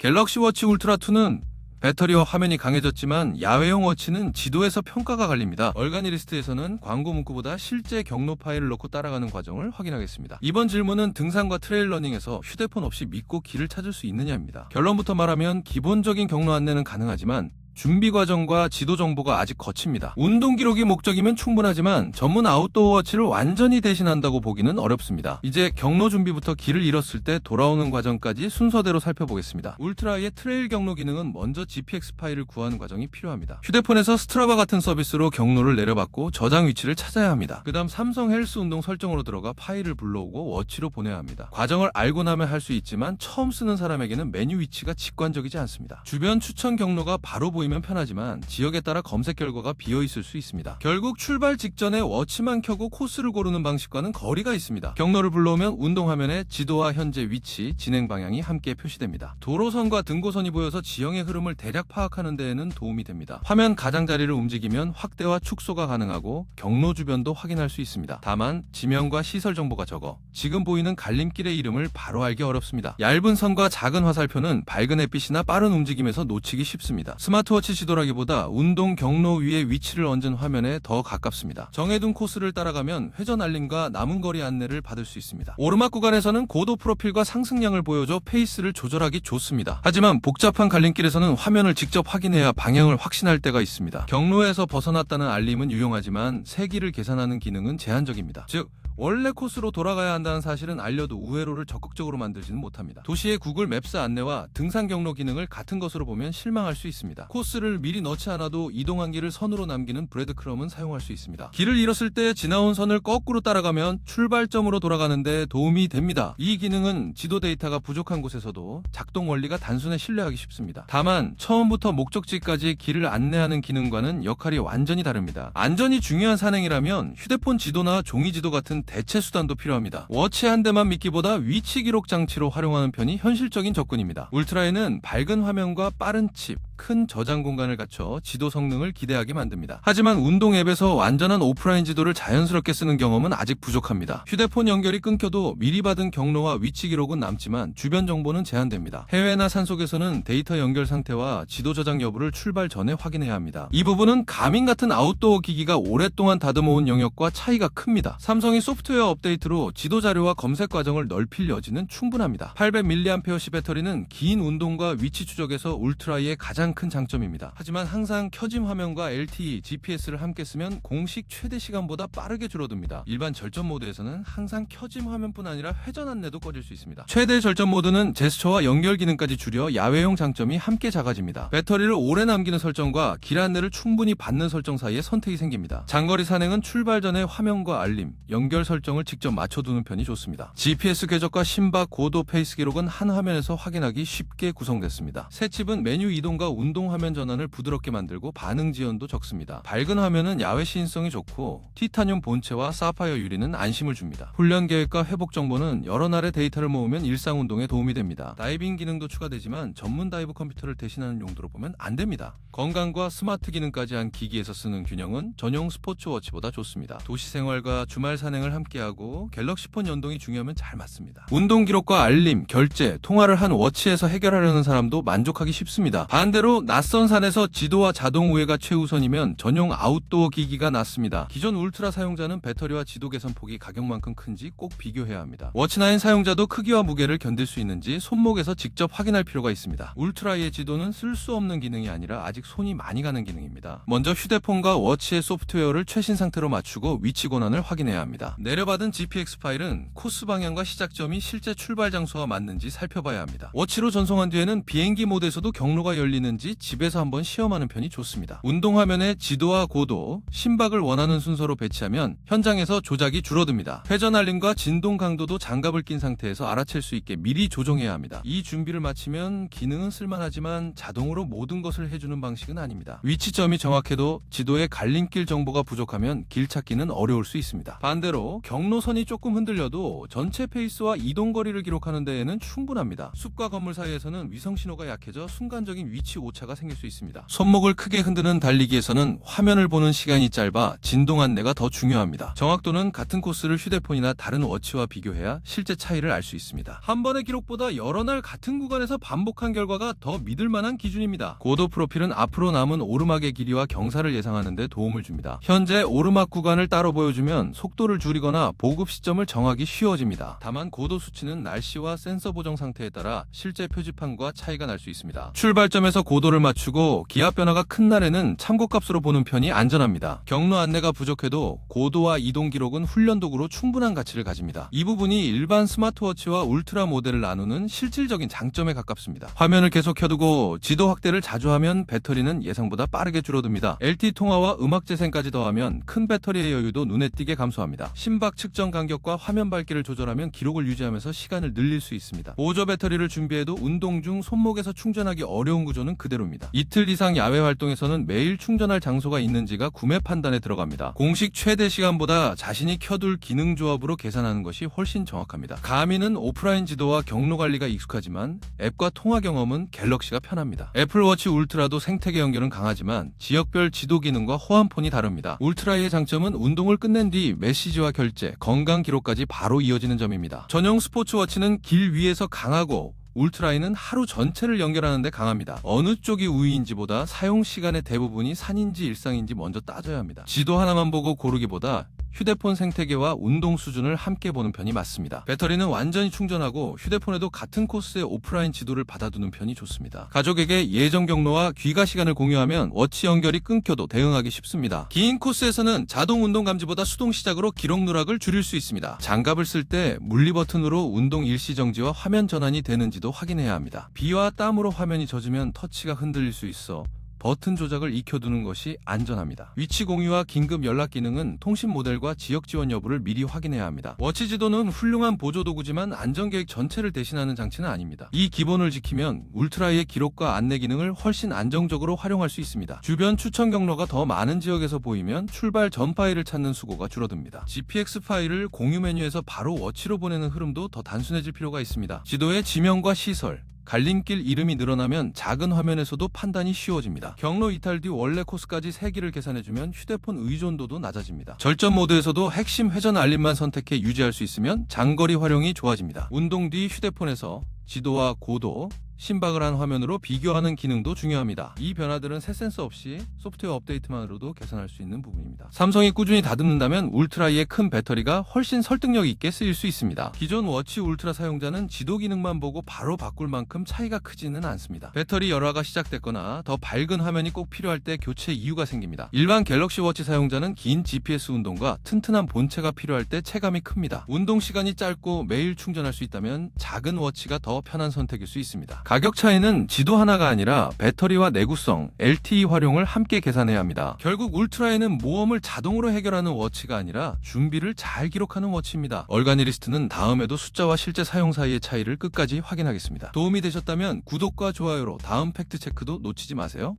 갤럭시 워치 울트라 2는 배터리와 화면이 강해졌지만 야외용 워치는 지도에서 평가가 갈립니다. 얼간이리스트에서는 광고 문구보다 실제 경로 파일을 넣고 따라가는 과정을 확인하겠습니다. 이번 질문은 등산과 트레일 러닝에서 휴대폰 없이 믿고 길을 찾을 수 있느냐입니다. 결론부터 말하면 기본적인 경로 안내는 가능하지만 준비 과정과 지도 정보가 아직 거칩니다. 운동 기록이 목적이면 충분하지만 전문 아웃도어 워치를 완전히 대신한다고 보기는 어렵습니다. 이제 경로 준비부터 길을 잃었을 때 돌아오는 과정까지 순서대로 살펴보겠습니다. 울트라의 트레일 경로 기능은 먼저 GPX 파일을 구하는 과정이 필요합니다. 휴대폰에서 스트라바 같은 서비스로 경로를 내려받고 저장 위치를 찾아야 합니다. 그 다음 삼성 헬스 운동 설정으로 들어가 파일을 불러오고 워치로 보내야 합니다. 과정을 알고 나면 할 수 있지만 처음 쓰는 사람에게는 메뉴 위치가 직관적이지 않습니다. 주변 추천 경로가 바로 보이면 편하지만 지역에 따라 검색 결과가 비어있을 수 있습니다. 결국 출발 직전에 워치만 켜고 코스를 고르는 방식과는 거리가 있습니다. 경로를 불러오면 운동 화면에 지도와 현재 위치, 진행 방향이 함께 표시됩니다. 도로선과 등고선이 보여서 지형의 흐름을 대략 파악하는 데에는 도움이 됩니다. 화면 가장자리를 움직이면 확대와 축소가 가능하고 경로 주변도 확인할 수 있습니다. 다만 지명과 시설 정보가 적어 지금 보이는 갈림길의 이름을 바로 알기 어렵습니다. 얇은 선과 작은 화살표는 밝은 햇빛이나 빠른 움직임에서 놓치기 쉽습니다. 스마트워치 지도라기보다 운동 경로 위에 위치를 얹은 화면에 더 가깝습니다. 정해둔 코스를 따라가면 회전 알림과 남은 거리 안내를 받을 수 있습니다. 오르막 구간에서는 고도 프로필과 상승량을 보여줘 페이스를 조절하기 좋습니다. 하지만 복잡한 갈림길에서는 화면을 직접 확인해야 방향을 확신할 때가 있습니다. 경로에서 벗어났다는 알림은 유용하지만 세기를 계산하는 기능은 제한적입니다. 즉 원래 코스로 돌아가야 한다는 사실은 알려도 우회로를 적극적으로 만들지는 못합니다. 도시의 구글 맵스 안내와 등산 경로 기능을 같은 것으로 보면 실망할 수 있습니다. 코스를 미리 넣지 않아도 이동한 길을 선으로 남기는 브레드크럼은 사용할 수 있습니다. 길을 잃었을 때 지나온 선을 거꾸로 따라가면 출발점으로 돌아가는 데 도움이 됩니다. 이 기능은 지도 데이터가 부족한 곳에서도 작동 원리가 단순해 신뢰하기 쉽습니다. 다만 처음부터 목적지까지 길을 안내하는 기능과는 역할이 완전히 다릅니다. 안전이 중요한 산행이라면 휴대폰 지도나 종이 지도 같은 대체 수단도 필요합니다. 워치 한 대만 믿기보다 위치 기록 장치로 활용하는 편이 현실적인 접근입니다. 울트라에는 밝은 화면과 빠른 칩, 큰 저장 공간을 갖춰 지도 성능을 기대하게 만듭니다. 하지만 운동 앱에서 완전한 오프라인 지도를 자연스럽게 쓰는 경험은 아직 부족합니다. 휴대폰 연결이 끊겨도 미리 받은 경로와 위치 기록은 남지만 주변 정보는 제한됩니다. 해외나 산속에서는 데이터 연결 상태와 지도 저장 여부를 출발 전에 확인해야 합니다. 이 부분은 가민 같은 아웃도어 기기가 오랫동안 다듬어온 영역과 차이가 큽니다. 삼성이 소프트웨어 업데이트로 지도 자료와 검색 과정을 넓힐 여지는 충분합니다. 800mAh 배터리는 긴 운동과 위치 추적에서 울트라의 가장 큰 장점입니다. 하지만 항상 켜짐 화면과 LTE, GPS를 함께 쓰면 공식 최대 시간보다 빠르게 줄어듭니다. 일반 절전 모드에서는 항상 켜짐 화면뿐 아니라 회전 안내도 꺼질 수 있습니다. 최대 절전 모드는 제스처와 연결 기능까지 줄여 야외용 장점이 함께 작아집니다. 배터리를 오래 남기는 설정과 길 안내를 충분히 받는 설정 사이에 선택이 생깁니다. 장거리 산행은 출발 전에 화면과 알림, 연결 설정을 직접 맞춰두는 편이 좋습니다. GPS 궤적과 심박, 고도, 페이스 기록은 한 화면에서 확인하기 쉽게 구성됐습니다. 새 칩은 메뉴 이동과 운동 화면 전환을 부드럽게 만들고 반응 지연도 적습니다. 밝은 화면은 야외 시인성이 좋고 티타늄 본체와 사파이어 유리는 안심을 줍니다. 훈련 계획과 회복 정보는 여러 날의 데이터를 모으면 일상 운동에 도움이 됩니다. 다이빙 기능도 추가되지만 전문 다이브 컴퓨터를 대신하는 용도로 보면 안 됩니다. 건강과 스마트 기능까지 한 기기에서 쓰는 균형은 전용 스포츠 워치보다 좋습니다. 도시 생활과 주말 산행을 함께하고 갤럭시폰 연동이 중요하면 잘 맞습니다. 운동 기록과 알림, 결제, 통화를 한 워치에서 해결하려는 사람도 만족하기 쉽습니다. 반대로 낯선 산에서 지도와 자동 우회가 최우선이면 전용 아웃도어 기기가 낫습니다. 기존 울트라 사용자는 배터리와 지도 개선 폭이 가격만큼 큰지 꼭 비교해야 합니다. 워치9 사용자도 크기와 무게를 견딜 수 있는지 손목에서 직접 확인할 필요가 있습니다. 울트라의 지도는 쓸 수 없는 기능이 아니라 아직 손이 많이 가는 기능입니다. 먼저 휴대폰과 워치의 소프트웨어를 최신 상태로 맞추고 위치 권한을 확인해야 합니다. 내려받은 GPX 파일은 코스 방향과 시작점이 실제 출발 장소와 맞는지 살펴봐야 합니다. 워치로 전송한 뒤에는 비행기 모드에서도 경로가 열리는지 집에서 한번 시험하는 편이 좋습니다. 운동 화면에 지도와 고도, 심박을 원하는 순서로 배치하면 현장에서 조작이 줄어듭니다. 회전 알림과 진동 강도도 장갑을 낀 상태에서 알아챌 수 있게 미리 조정해야 합니다. 이 준비를 마치면 기능은 쓸만하지만 자동으로 모든 것을 해주는 방식은 아닙니다. 위치점이 정확해도 지도에 갈림길 정보가 부족하면 길 찾기는 어려울 수 있습니다. 반대로 경로선이 조금 흔들려도 전체 페이스와 이동 거리를 기록하는 데에는 충분합니다. 숲과 건물 사이에서는 위성 신호가 약해져 순간적인 위치 오차가 생길 수 있습니다. 손목을 크게 흔드는 달리기에서는 화면을 보는 시간이 짧아 진동 안내가 더 중요합니다. 정확도는 같은 코스를 휴대폰이나 다른 워치와 비교해야 실제 차이를 알 수 있습니다. 한 번의 기록보다 여러 날 같은 구간에서 반복한 결과가 더 믿을 만한 기준입니다. 고도 프로필은 앞으로 남은 오르막의 길이와 경사를 예상하는 데 도움을 줍니다. 현재 오르막 구간을 따로 보여주면 속도를 줄이거나 보급 시점을 정하기 쉬워집니다. 다만 고도 수치는 날씨와 센서 보정 상태에 따라 실제 표지판과 차이가 날 수 있습니다. 출발점에서 고도를 맞추고 기압 변화가 큰 날에는 참고값으로 보는 편이 안전합니다. 경로 안내가 부족해도 고도와 이동 기록은 훈련 도구로 충분한 가치를 가집니다. 이 부분이 일반 스마트워치와 울트라 모델을 나누는 실질적인 장점에 가깝습니다. 화면을 계속 켜두고 지도 확대를 자주 하면 배터리는 예상보다 빠르게 줄어듭니다. LTE 통화와 음악 재생까지 더하면 큰 배터리의 여유도 눈에 띄게 감소합니다. 심박 측정 간격과 화면 밝기를 조절하면 기록을 유지하면서 시간을 늘릴 수 있습니다. 보조 배터리를 준비해도 운동 중 손목에서 충전하기 어려운 구조는 그대로입니다. 이틀 이상 야외 활동에서는 매일 충전할 장소가 있는지가 구매 판단에 들어갑니다. 공식 최대 시간보다 자신이 켜둘 기능 조합으로 계산하는 것이 훨씬 정확합니다. 가미는 오프라인 지도와 경로 관리가 익숙하지만 앱과 통화 경험은 갤럭시가 편합니다. 애플워치 울트라도 생태계 연결은 강하지만 지역별 지도 기능과 호환폰이 다릅니다. 울트라의 장점은 운동을 끝낸 뒤 메시지와 결제, 건강 기록까지 바로 이어지는 점입니다. 전용 스포츠워치는 길 위에서 강하고 울트라이는 하루 전체를 연결하는 데 강합니다. 어느 쪽이 우위인지보다 사용 시간의 대부분이 산인지 일상인지 먼저 따져야 합니다. 지도 하나만 보고 고르기보다 휴대폰 생태계와 운동 수준을 함께 보는 편이 맞습니다. 배터리는 완전히 충전하고 휴대폰에도 같은 코스의 오프라인 지도를 받아두는 편이 좋습니다. 가족에게 예정 경로와 귀가 시간을 공유하면 워치 연결이 끊겨도 대응하기 쉽습니다. 긴 코스에서는 자동 운동 감지보다 수동 시작으로 기록 누락을 줄일 수 있습니다. 장갑을 쓸 때 물리 버튼으로 운동 일시 정지와 화면 전환이 되는지도 확인해야 합니다. 비와 땀으로 화면이 젖으면 터치가 흔들릴 수 있어 버튼 조작을 익혀두는 것이 안전합니다. 위치 공유와 긴급 연락 기능은 통신 모델과 지역 지원 여부를 미리 확인해야 합니다. 워치 지도는 훌륭한 보조 도구지만 안전계획 전체를 대신하는 장치는 아닙니다. 이 기본을 지키면 울트라이의 기록과 안내 기능을 훨씬 안정적으로 활용할 수 있습니다. 주변 추천 경로가 더 많은 지역에서 보이면 출발 전 파일을 찾는 수고가 줄어듭니다. GPX 파일을 공유 메뉴에서 바로 워치로 보내는 흐름도 더 단순해질 필요가 있습니다. 지도의 지명과 시설, 갈림길 이름이 늘어나면 작은 화면에서도 판단이 쉬워집니다. 경로 이탈 뒤 원래 코스까지 세기를 계산해주면 휴대폰 의존도도 낮아집니다. 절전 모드에서도 핵심 회전 알림만 선택해 유지할 수 있으면 장거리 활용이 좋아집니다. 운동 뒤 휴대폰에서 지도와 고도, 심박을 한 화면으로 비교하는 기능도 중요합니다. 이 변화들은 새 센서 없이 소프트웨어 업데이트만으로도 개선할 수 있는 부분입니다. 삼성이 꾸준히 다듬는다면 울트라이의 큰 배터리가 훨씬 설득력 있게 쓰일 수 있습니다. 기존 워치 울트라 사용자는 지도 기능만 보고 바로 바꿀 만큼 차이가 크지는 않습니다. 배터리 열화가 시작됐거나 더 밝은 화면이 꼭 필요할 때 교체 이유가 생깁니다. 일반 갤럭시 워치 사용자는 긴 GPS 운동과 튼튼한 본체가 필요할 때 체감이 큽니다. 운동 시간이 짧고 매일 충전할 수 있다면 작은 워치가 더 편한 선택일 수 있습니다. 가격 차이는 지도 하나가 아니라 배터리와 내구성, LTE 활용을 함께 계산해야 합니다. 결국 울트라에는 모험을 자동으로 해결하는 워치가 아니라 준비를 잘 기록하는 워치입니다. 얼가니리스트는 다음에도 숫자와 실제 사용 사이의 차이를 끝까지 확인하겠습니다. 도움이 되셨다면 구독과 좋아요로 다음 팩트 체크도 놓치지 마세요.